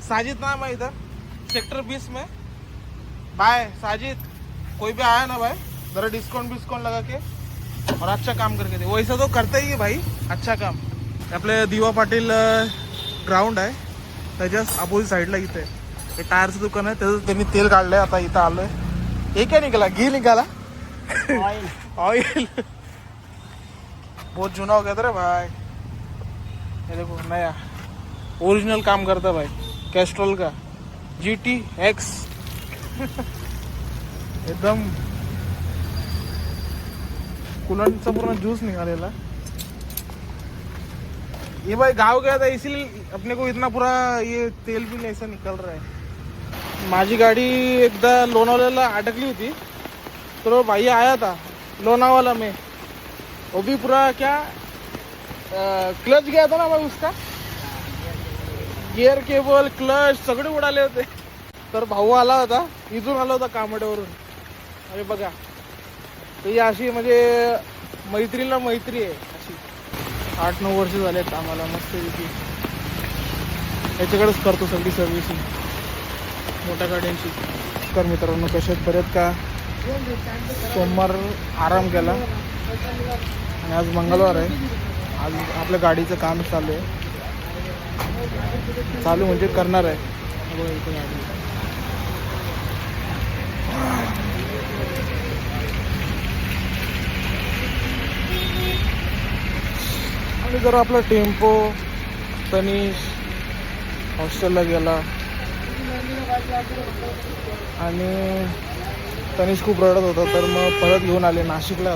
साजिद नाम है इधर सेक्टर 20 में। भाई साजिद कोई भी आया ना भाई, जरा डिस्काउंट लगा के और अच्छा काम करके दे। वैसा तो करता ही है भाई अच्छा काम। आपले दिवा पाटील ग्राउंड आहे, त्याच्याच अपोजिट साईडला इथे हे टायरचं दुकान आहे, त्याचं त्यांनी तेल काढलंय। आता इथं आलोय, हे काय निघाला, घी निघाला, ऑयल बहुत जुना हो गया था रे भाई। ये देखो नया ओरिजिनल काम करता भाई, कैस्ट्रॉल का GTX एकदम कुलंटचा पूर्ण ज्यूस निकालेला। ये भाई गाँव गया था इसीलिए अपने को इतना पूरा ये तेल भी ऐसा निकल रहा है। माझी गाड़ी एकदा लोनावाला अटकली होती, तो भाई आया था लोनावाला में, वो भी पूरा क्या क्लच गया था ना भाई उसका, गियर केबल क्लच सगळे उडाले होते। तर भाऊ आला होता, इथून आला होता कामड्यावरून। अरे बघा, तर ही अशी म्हणजे मैत्रीला मैत्री आहे अशी। 8-9 वर्ष झालेत आम्हाला मस्त पैकी याच्याकडेच करतो सगळी सर्व्हिसिंग मोठ्या गाड्यांची। तर मित्रांनो कशात बरेच का, सोमवार आराम केला आणि आज मंगळवार आहे। आज आपल्या गाडीचं काम चालू आहे, चालू म्हणजे करणार आहे। इथे गाडी आणि जर आपला टेम्पो तनिष हॉस्टेलला गेला आणि तनिष खूप रडत होता, तर मग परत घेऊन आले नाशिकला।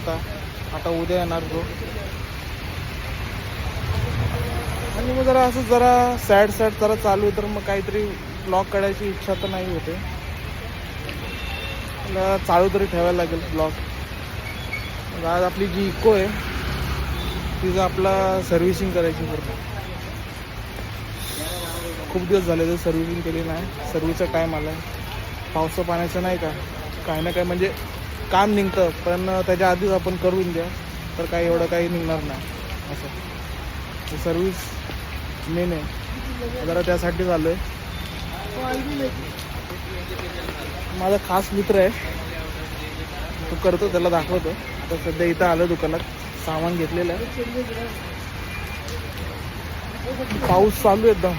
आता उद्या येणार तो। आणि मग जरा असं जरा सॅड जरा चालू आहे, तर मग काहीतरी ब्लॉग काढायची इच्छा तर नाही होते, मला चालू तरी ठेवायला लागेल ब्लॉग। आज आपली जी इको आहे तिचं आपला सर्व्हिसिंग करायची पूर्ण। खूप दिवस झाले तर सर्व्हिसिंग केली नाही, सर्व्हिसचा टाईम आला आहे। पावसा पाण्याचं नाही का, काही ना काही म्हणजे काम निघतं, पण त्याच्या आधीच आपण करून द्या तर काही एवढं काही निघणार नाही असं। सर्व्हिस मेन आहे, जरा त्यासाठी झालो आहे। माझा खास मित्र आहे, तो करतो, त्याला दाखवतो। आता सध्या इथं आलं दुकानात, सामान घेतलेलं आहे। पाऊस चालू आहे एकदम,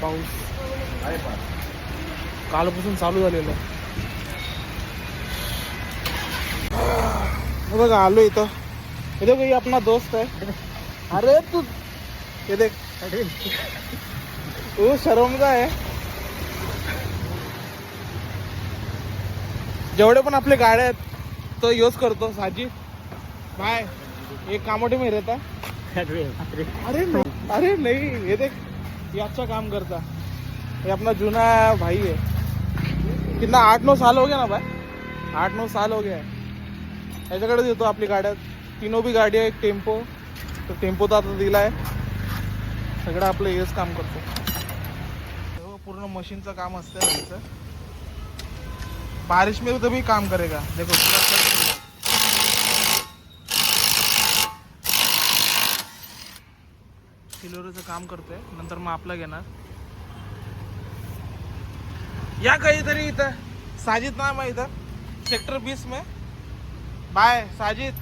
पाऊस कालपासून चालू झालेलं आहे। बघा आलो इथं, हे देखो ये अपना दोस्त है। अरे तू ये देख, वो शर्मगा आहे। जेवढे पण आपले गाड्या आहेत तो यूज करतो साजिद भाई। एक कामोटी में रहता, अरे नहीं ये देख, ये अच्छा काम करता। ये अपना जूना भाई है, कितना 8-9 साल हो गया ना भाई, 8-9 साल हो गया है। याच्याकडे देतो आपली गाड्या, तीनों भी गाडी आहे। एक टेम्पो, तो टेम्पो तर आता दिला आहे, सगळं आपलं हेच काम करतो। पूर्ण मशीनचं काम असतं याचं, बारिश में तो भी काम करेगा। देखो सिल्वरचं काम करतोय, नंतर मग आपला घेणार। या काहीतरी इथं साजिद नाम है इधर सेक्टर 20 में। भाई साजिद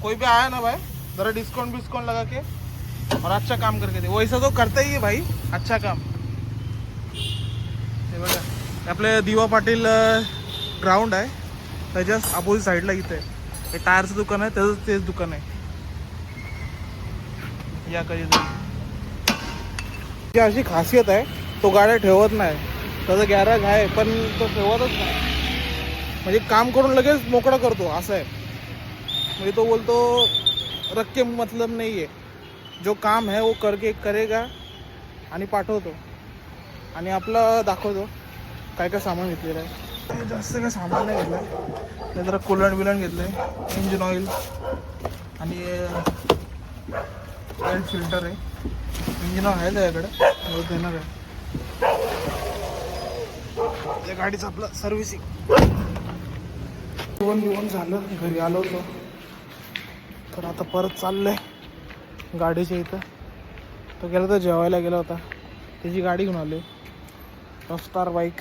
कोई भी आया ना भाई, जरा डिस्काउंट लगा के और अच्छा काम करके दे। वैसा तो करता ही है भाई अच्छा काम। हे बघा आपले दिवा पाटील ग्राउंड आहे, त्याच्याच अपोजिट साईडला इथे हे टायरचं दुकान आहे, त्याचं तेच दुकान आहे। या कधीतरी अशी खासियत आहे, तो गाड्या ठेवत नाही, त्याचा गॅरेज आहे पण तो ठेवतच नाही, म्हणजे काम करून लगेच मोकळा करतो असं आहे। म्हणजे तो बोलतो रख के मतलब नहीं है, जो काम है वो करके करेगा आणि पाठवतो आणि आपलं दाखवतो काय काय सामान घेतलेलं आहे। जास्त काय सामान नाही घेतलं, जरा कुलंट बिलंट घेतलं आहे, इंजिन ऑइल आणि ऑइल फिल्टर आहे। इंजिन ऑइल आहे त्याच्याकडे, देणार आहे। या गाडीचं आपलं सर्व्हिसिंग जेवण झालं, घरी आलो होतो, तर आता परत चाललंय गाडीच्या इथं। तो गेला तर जेवायला गेला होता, त्याची गाडी घेऊन आले, रफ्तार बाईक.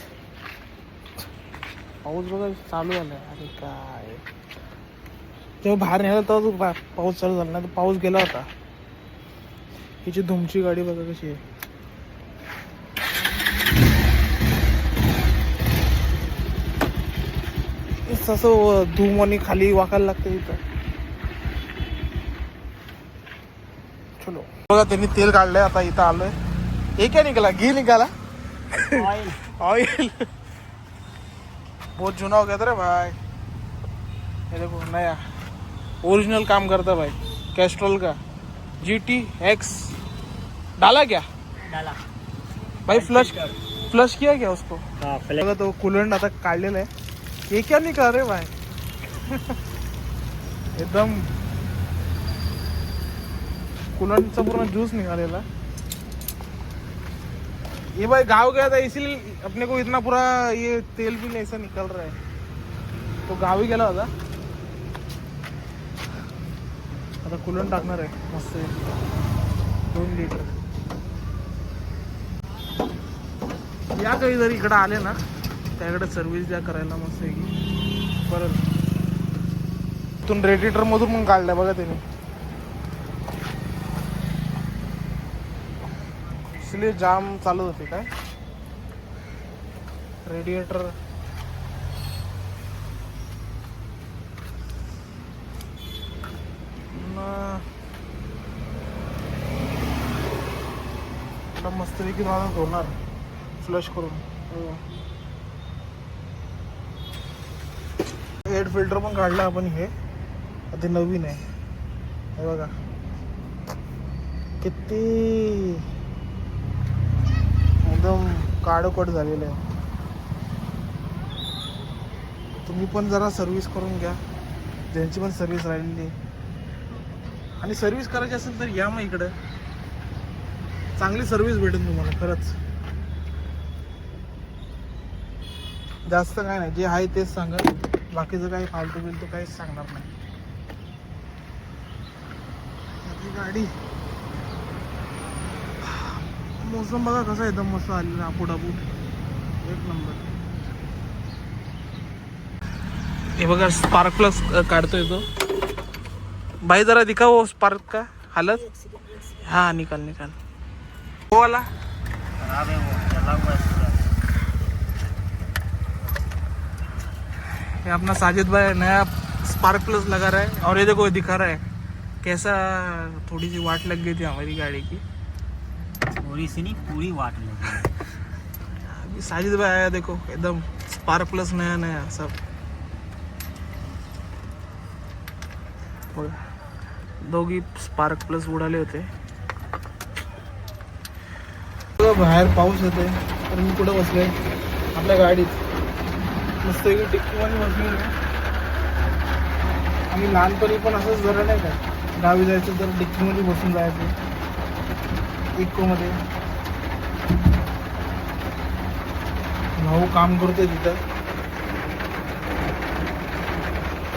पाऊस बघा चालू झाला. अरे काय तेव्हा बाहेर निघाला तेव्हा पाऊस चालू झाला, नाही तर पाऊस गेला होता. हिची धुमची गाडी बघा कशी आहे. असं धूम आणि खाली वाकायला लागते इथं. चलो बघा त्यांनी तेल काढलंय, आता इथं आलोय. हे क्या निघाला, घी निघाला, ऑयल. बहुत जुना हो गया था रे भाई. ये देखो नया ओरिजिनल काम करता भाई, कैस्ट्रॉल का GTX. डाला क्या डाला भाई, फ्लश किया क्या उसको. पहले बघा तो कूलंट आता काढलेला आहे. हे क्या निघाला रे भाई. एकदम कूलंटचा पूर्ण ज्यूस निकालेला. ये भाई गाँव गया था इसीलिए अपने को इतना पूरा ये तेल भी ऐसा निकल रहा है. तो गावी गेला होता, आता कूलंट टाकणार आहे मस्त 2 लिटर. या काही जरी इकडं आले ना, त्याकडे सर्व्हिस द्या करायला मस्त आहे की. परत इथून रेडिएटर मधून पण काढलाय बघा त्याने, इसलिए जाम चालू होते काय. रेडिएटर मस्तपैकी मला धुणार फ्लश करून. एअर फिल्टर पण काढला आपण. हे ते नवीन आहे, हे बघा किती एकदम काळोखट झालेलं आहे. तुम्ही पण जरा सर्व्हिस करून घ्या, ज्यांची पण सर्व्हिस राहिलेली. आणि सर्व्हिस करायची असेल तर या मग इकडं, चांगली सर्व्हिस भेटेल तुम्हाला खरंच. जास्त काय नाही, जे आहे तेच सांगा, बाकीचं काही फालतू बिलतू काहीच सांगणार नाही. गाडी मोसम बघा कसा एकदम मस्त आलेला, आपूडापू एक नंबर. हे बघा स्पार्क प्लस काढतोय तो भाई, जरा दिखा वो स्पार्क का हालत. हाँ निकाल निकाल वो वाला. खराब है वो, चला हुआ है. ये अपना साजिद भाई नया स्पार्क प्लस लगा रहा है, और ये देखो दिखा रहा है कैसा. थोड़ी सी वाट लग गई थी हमारी गाड़ी की, थोड़ी सी नहीं पूरी वाट लगी. अभी साजिद भाई आया देखो, एकदम स्पार्क प्लस नया नया सब. दोघी स्पार्क प्लस उडाले होते. बाहेर पाऊस येतोय तर मी कुठं बसलोय आपल्या गाडीत, मस्त डिक्कीमध्ये बसलेलो आहे. आम्ही लहानपणी पण असंच जरा नाही का, गावी जायचं तर डिक्कीमध्ये बसून जायचं इकोमध्ये. भाऊ काम करतोय तिथं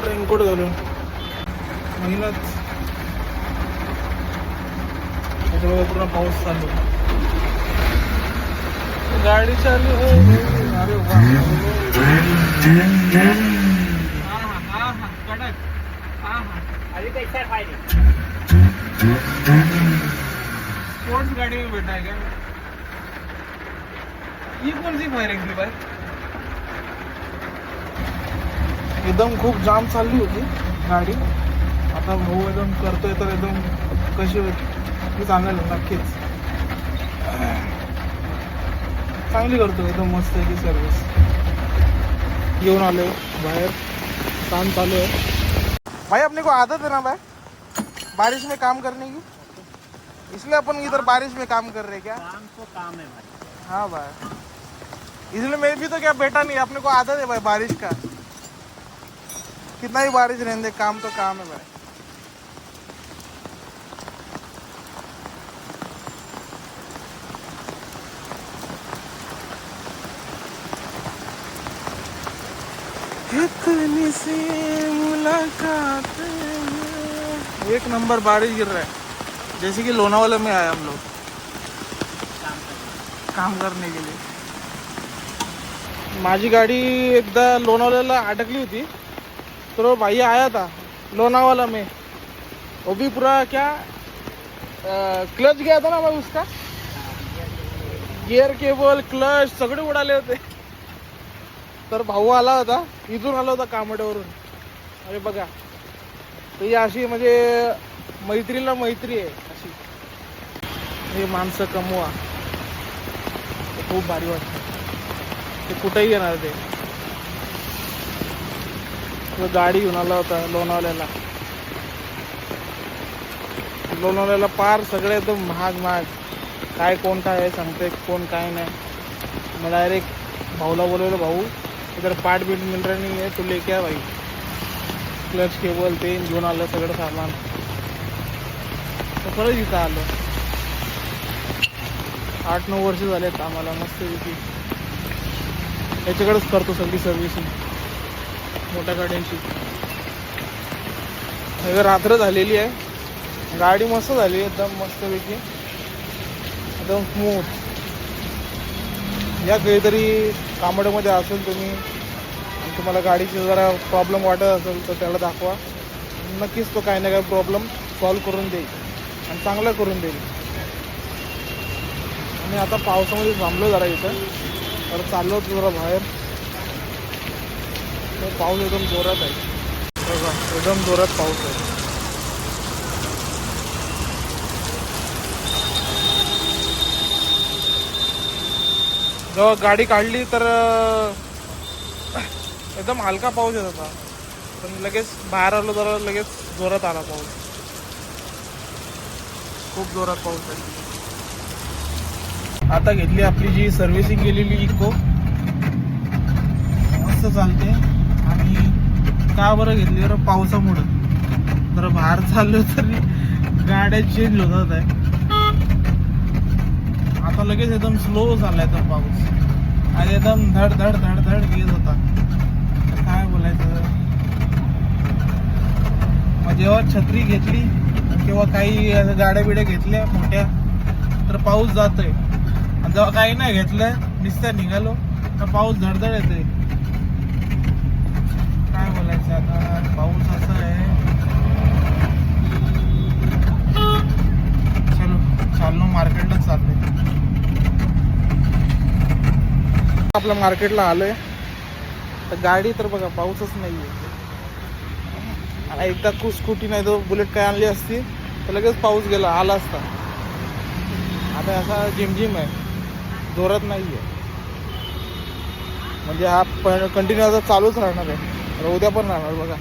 रेनकोट घालून, मेहनत. त्याच्यामुळे पूर्ण पाऊस चालू, गाडी चालू आहे. अरे वा, कडक. अभी कैसा है फायरिंग. स्पोर्ट्स गाड़ी में बैठा है क्या. ये कौन सी फायरिंग थी भाई. एकदम खूप जाम चालली होती गाडी. आता भाऊ एकदम करतोय तर एकदम कशी होती मी सांगायला नक्कीच. चांगली करतो एकदम मस्त आहे की सर्विस. येऊन आलो बाहर, काम चालू है भाई. अपने को आदत है ना भाई बारिश में काम करने की, इसलिए अपन इधर बारिश में काम कर रहे क्या. काम तो काम है भाई. हाँ भाई, इसलिए मैं भी तो क्या बैठा नहीं. अपने को आदत है भाई बारिश का, कितना ही बारिश रहने दे, काम तो काम है भाई. इतनी सी मुलाकात. एक नंबर बारिश गिर रहा है, जैसे कि लोनावाला में आए हम लोग. काम करने के लिए. माझी गाड़ी एकदा लोनावल्याला अटकली होती. तो भाई आया था लोनावाला में, वो भी पूरा क्या क्लच गया था ना भाई उसका, गियर केबल क्लच सगळे उडाले होते. तर भाऊ आला होता, इथून आला होता कामड्यावरून. अरे बघा, तर ही अशी म्हणजे मैत्रीला मैत्री आहे अशी. हे माणसं कमवा, ते खूप भारी वाटतं. ते कुठेही येणार ते. तो गाडी घेऊन आला होता लोणावल्याला. लोणावल्याला पार सगळे एकदम महाग महाग, काय कोण काय आहे सांगते, कोण काय नाही. मग डायरेक्ट भाऊला बोलवलं, भाऊ इधर पार्ट बीट मिल रहा नहीं है, तू लेके आ भाई. क्लच केबल ते घेऊन आलं सगळं सामान. तर परत इथं आलं. 8-9 वर्ष झालेत आम्हाला मस्तपैकी. याच्याकडेच करतो सगळी सर्व्हिसिंग मोठ्या गाड्यांची. रात्र झालेली आहे, गाडी मस्त झाली एकदम मस्तपैकी, एकदम स्मूथ. या कधीतरी कामड्यामध्ये असेल तुम्ही आणि तुम्हाला गाडीची जरा प्रॉब्लेम वाटत असेल तर त्याला दाखवा. नक्कीच तो काही ना काही प्रॉब्लेम सॉल्व करून देईल आणि चांगला करून देईल. आणि आता पावसामध्ये थांबलो जरा इथं, तर चाललो जरा बाहेर. तर पाऊस एकदम जोरात आहे बघा, एकदम जोरात पाऊस आहे. जेव्हा गाडी काढली तर एकदम हलका पाऊस येत होता, पण लगेच बाहेर आलो जरा लगेच जोरात आला पाऊस. खूप जोरात पाऊस आहे. आता घेतली आपली जी सर्व्हिसिंग केलेली इको, मस्त चालते. आणि का बरं घेतली तर पावसामुळं. जरा बाहेर चाललो तरी गाड्या चेंज होतात आहे. आता लगेच एकदम स्लो चाललाय तर पाऊस, आणि एकदम धड धड धड धड येत होता. तर काय बोलायचं. मग जेव्हा छत्री घेतली किंवा काही गाड्या बिड्या घेतल्या मोठ्या तर पाऊस जातोय, आणि जेव्हा काही नाही घेतलं नुसतं निघालो तर पाऊस धडधड येतोय. काय बोलायचं आता, पाऊस असं आहे. चलो चाललो मार्केटलाच चाललोय. आपल्या मार्केटला आलोय तर गाडी तर बघा पाऊसच नाहीये. एकदा स्कूटी नाही तो बुलेट काय आणली असती तर लगेच पाऊस गेला आला असता. आता असा झिमझिम आहे, जोरात नाहीये. म्हणजे हा कंटिन्यू आता चालूच राहणार आहे, उद्या पण राहणार बघा.